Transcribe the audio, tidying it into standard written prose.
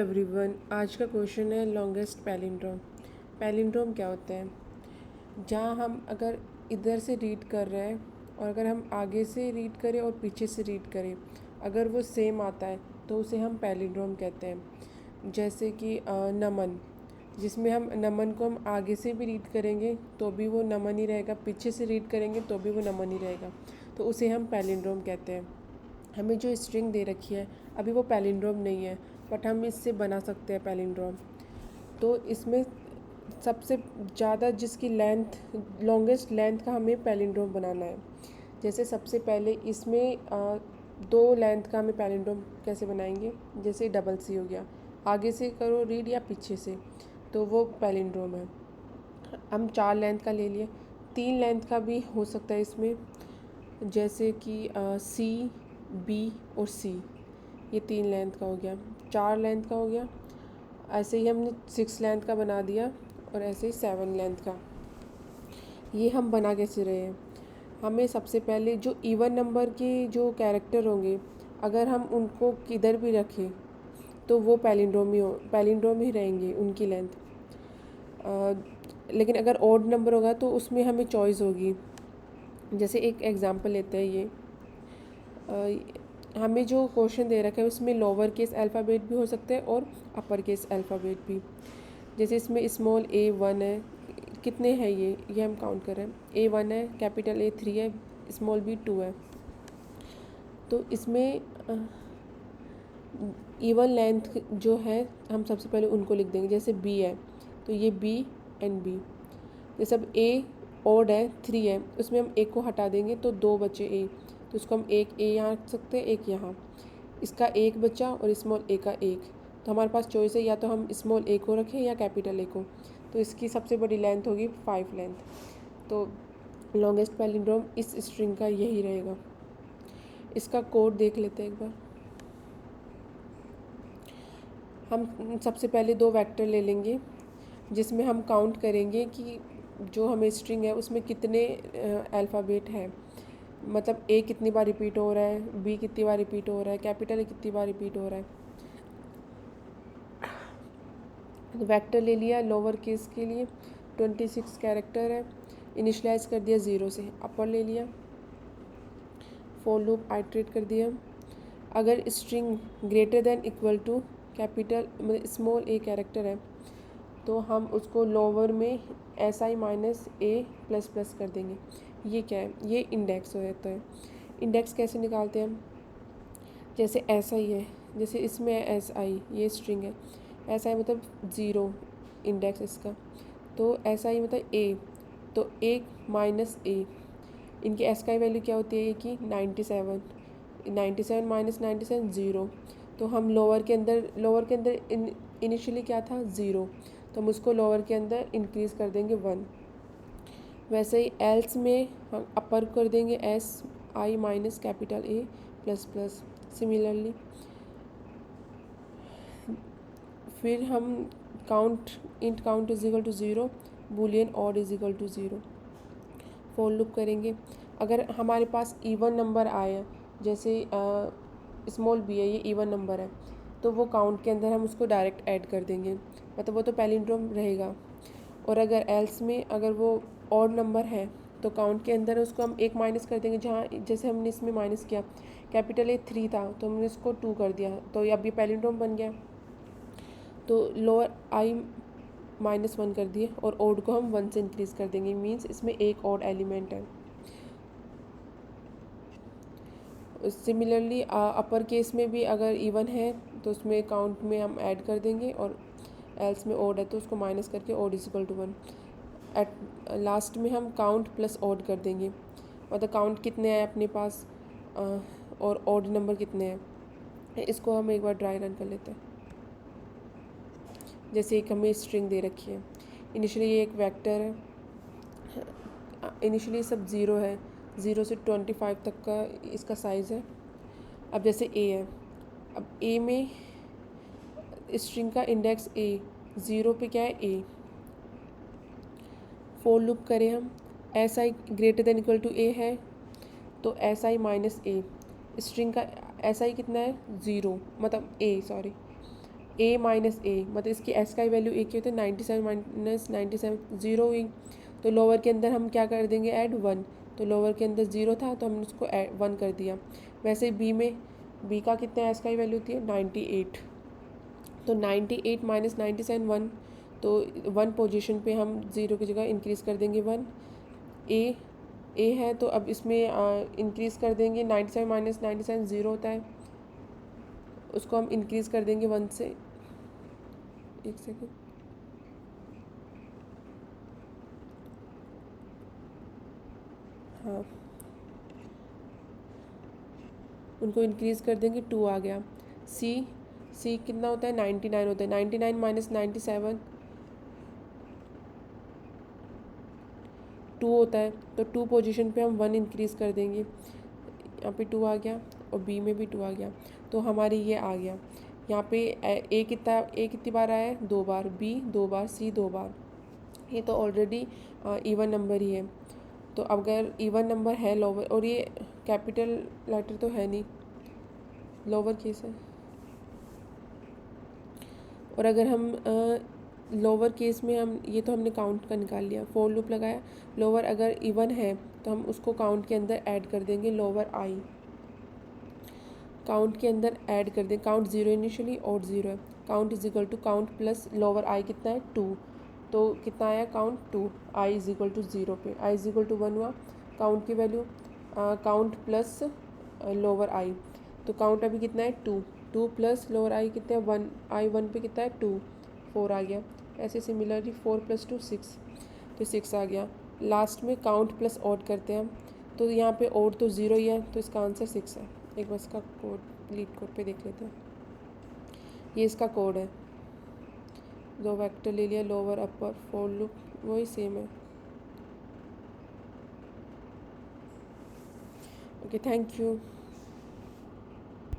Everyone, आज का question है लॉन्गेस्ट पैलिंड्रोम। पैलिंड्रोम क्या होता है? जहाँ हम अगर इधर से रीड कर रहे हैं और अगर हम आगे से रीड करें और पीछे से रीड करें, अगर वो सेम आता है तो उसे हम पैलिंड्रोम कहते हैं। जैसे कि नमन, जिसमें हम नमन को हम आगे से भी रीड करेंगे तो भी वो नमन ही रहेगा, पीछे से रीड करेंगे तो भी वो नमन ही रहेगा, तो उसे हम पैलिंड्रोम कहते हैं। हमें जो स्ट्रिंग दे रखी है अभी वो पैलिंड्रोम नहीं है, बट हम इससे बना सकते हैं पैलिंड्रोम। तो इसमें सबसे ज़्यादा जिसकी लेंथ लॉन्गेस्ट लेंथ का हमें पैलिंड्रोम बनाना है। जैसे सबसे पहले इसमें दो लेंथ का हमें पैलिंड्रोम कैसे बनाएंगे? जैसे डबल सी हो गया, आगे से करो रीड या पीछे से, तो वो पैलिंड्रोम है। हम 4 लेंथ का ले लिए, 3 लेंथ का भी हो सकता है इसमें, जैसे कि सी, बी और सी, ये 3 लेंथ का हो गया। 4 लेंथ का हो गया, ऐसे ही हमने 6 लेंथ का बना दिया और ऐसे ही 7 लेंथ का। ये हम बना कैसे रहे हैं? हमें सबसे पहले जो इवन नंबर के जो कैरेक्टर होंगे, अगर हम उनको किधर भी रखें तो वो पैलिंड्रोम ही रहेंगे उनकी लेंथ। लेकिन अगर ऑड नंबर होगा तो उसमें हमें चॉइस होगी। जैसे एक एग्जांपल लेते हैं, ये हमें जो क्वेश्चन दे रखा है उसमें लोअर केस अल्फ़ाबेट भी हो सकते हैं और अपर केस अल्फ़ाबेट भी। जैसे इसमें स्मॉल ए 1 है, कितने हैं ये हम काउंट कर रहे हैं। ए 1 है, कैपिटल ए 3 है, स्मॉल बी 2 है। तो इसमें इवन लेंथ जो है हम सबसे पहले उनको लिख देंगे। जैसे बी है तो ये बी एंड बी। जैसे अब ए ऑड है 3 है, उसमें हम एक को हटा देंगे तो 2 बचे ए, तो उसको हम एक ए यहाँ रख सकते हैं, एक यहाँ, इसका एक बचा और स्मॉल ए का एक। तो हमारे पास चॉइस है, या तो हम स्मॉल ए को रखें या कैपिटल ए को। तो इसकी सबसे बड़ी लेंथ होगी 5 लेंथ। तो लॉन्गेस्ट पैलिंड्रोम इस स्ट्रिंग का यही रहेगा। इसका कोड देख लेते हैं एक बार। हम सबसे पहले 2 वेक्टर ले लेंगे जिसमें हम काउंट करेंगे कि जो हमें स्ट्रिंग है उसमें कितने अल्फ़ाबेट है, मतलब ए कितनी बार रिपीट हो रहा है, बी कितनी बार रिपीट हो रहा है, कैपिटल ए कितनी बार रिपीट हो रहा है। तो वेक्टर ले लिया लोअर केस के लिए, 26 कैरेक्टर है, इनिशलाइज कर दिया 0 से, अपर ले लिया, फॉर लूप आइट्रेट कर दिया। अगर string greater than equal to capital मतलब स्मॉल ए कैरेक्टर है तो हम उसको लोअर में S I minus A plus plus कर देंगे। ये क्या है? ये इंडेक्स हो जाता है। इंडेक्स कैसे निकालते हैं हम? जैसे एस आई है, जैसे इसमें एस आई, ये स्ट्रिंग है, एस आई मतलब 0 इंडेक्स इसका, तो एस आई मतलब ए, तो 1 माइनस ए, इनकी एस का वैल्यू क्या होती है ए की? 97, 97 माइनस 97 0। तो हम लोअर के अंदर इनिशियली क्या था? 0, तो हम उसको लोअर के अंदर इंक्रीज़ कर देंगे 1। वैसे ही एल्स में हम अपर कर देंगे S I minus capital A plus plus. Similarly फिर हम int count is equal to 0, boolean odd is equal to 0, for loop करेंगे। अगर हमारे पास इवन नंबर आया, जैसे स्मॉल बी है, ये इवन नंबर है, तो वो काउंट के अंदर हम उसको डायरेक्ट ऐड कर देंगे, मतलब वो तो पैलिंड्रोम रहेगा। और अगर एल्स में अगर वो ऑड नंबर है तो काउंट के अंदर उसको हम 1 माइनस कर देंगे, जहाँ जैसे हमने इसमें माइनस किया, कैपिटल ए 3 था तो हमने इसको 2 कर दिया, तो अब ये पैलिंड्रोम बन गया। तो लोअर आई -1 कर दिए और ऑड को हम 1 से इंक्रीज़ कर देंगे, मीन्स इसमें एक ऑड एलिमेंट है। सिमिलरली अपर केस में भी अगर इवन है तो उसमें काउंट में हम ऐड कर देंगे, और एल्स में ऑड है तो उसको माइनस करके odd is equal to 1। At last में हम काउंट प्लस ऑड कर देंगे, मतलब काउंट कितने हैं अपने पास और ऑड नंबर कितने हैं। इसको हम एक बार ड्राई रन कर लेते हैं। जैसे एक हमें स्ट्रिंग दे रखी है, इनिशियली ये एक वेक्टर है, इनिशियली सब 0 है, 0 से 25 तक का इसका साइज़ है। अब जैसे ए है, अब ए में स्ट्रिंग का इंडेक्स ए, 0 पे क्या है? ए। फॉर लूप करें हम, S I greater than equal to A है तो S I minus A, string का एस आई कितना है? 0, मतलब ए, सॉरी ए माइनस ए, मतलब इसकी एस का वैल्यू ए की होती है, 97 माइनस 97 ज़ीरो हुई। तो लोअर के अंदर हम क्या कर देंगे, ऐड 1। तो लोअर के अंदर ज़ीरो था तो हमने उसको 1 कर दिया। वैसे बी में, बी का कितना एस का वैल्यू होती है 98। तो 98 माइनस 97 1, तो 1 पोजीशन पे हम ज़ीरो की जगह इंक्रीज़ कर देंगे 1। ए है तो अब इसमें इंक्रीज़ कर देंगे 97 माइनस 97 ज़ीरो होता है, उसको हम इंक्रीज़ कर देंगे 1 से। एक सेकेंड, हाँ उनको इंक्रीज़ कर देंगे, 2 आ गया। सी कितना होता है 99 होता है, 99 माइनस 97 2 होता है। तो 2 पोजीशन पे हम 1 इंक्रीज़ कर देंगे, यहाँ पे 2 आ गया और बी में भी 2 आ गया। तो हमारी ये आ गया। यहाँ पे ए कितनी बार आया है, 2 बार, बी 2 बार, सी 2 बार। ये तो ऑलरेडी इवन नंबर ही है। तो अगर इवन नंबर है लोअर, और ये कैपिटल लेटर तो है नहीं, लोअर केस है। और अगर हम लोअर केस में हम, ये तो हमने काउंट का निकाल लिया, फोर लूप लगाया। लोअर अगर इवन है तो हम उसको काउंट के अंदर ऐड कर देंगे, लोअर आई काउंट के अंदर ऐड कर दें। काउंट ज़ीरो इनिशियली और ज़ीरो है, count is equal to count plus lower I कितना है 2। तो कितना आया count 2, I is equal to zero पे आई इज इक्वल टू 1 हुआ। काउंट की value count plus lower I, तो काउंट अभी कितना है 2 प्लस लोअर आई कितना है 1, आई 1 पे कितना है 2, 4 आ गया। ऐसे सिमिलरली 4 प्लस 2 6, तो 6 आ गया। लास्ट में काउंट प्लस ऑड करते हैं हम, तो यहाँ पे ऑड तो ज़ीरो ही है, तो इसका आंसर 6 है। एक बार इसका कोड लीड कोड पे देख लेते हैं, ये इसका कोड है। दो वेक्टर ले लिया, लोअर अपर, फोर लूप वही सेम है। Okay, thank you.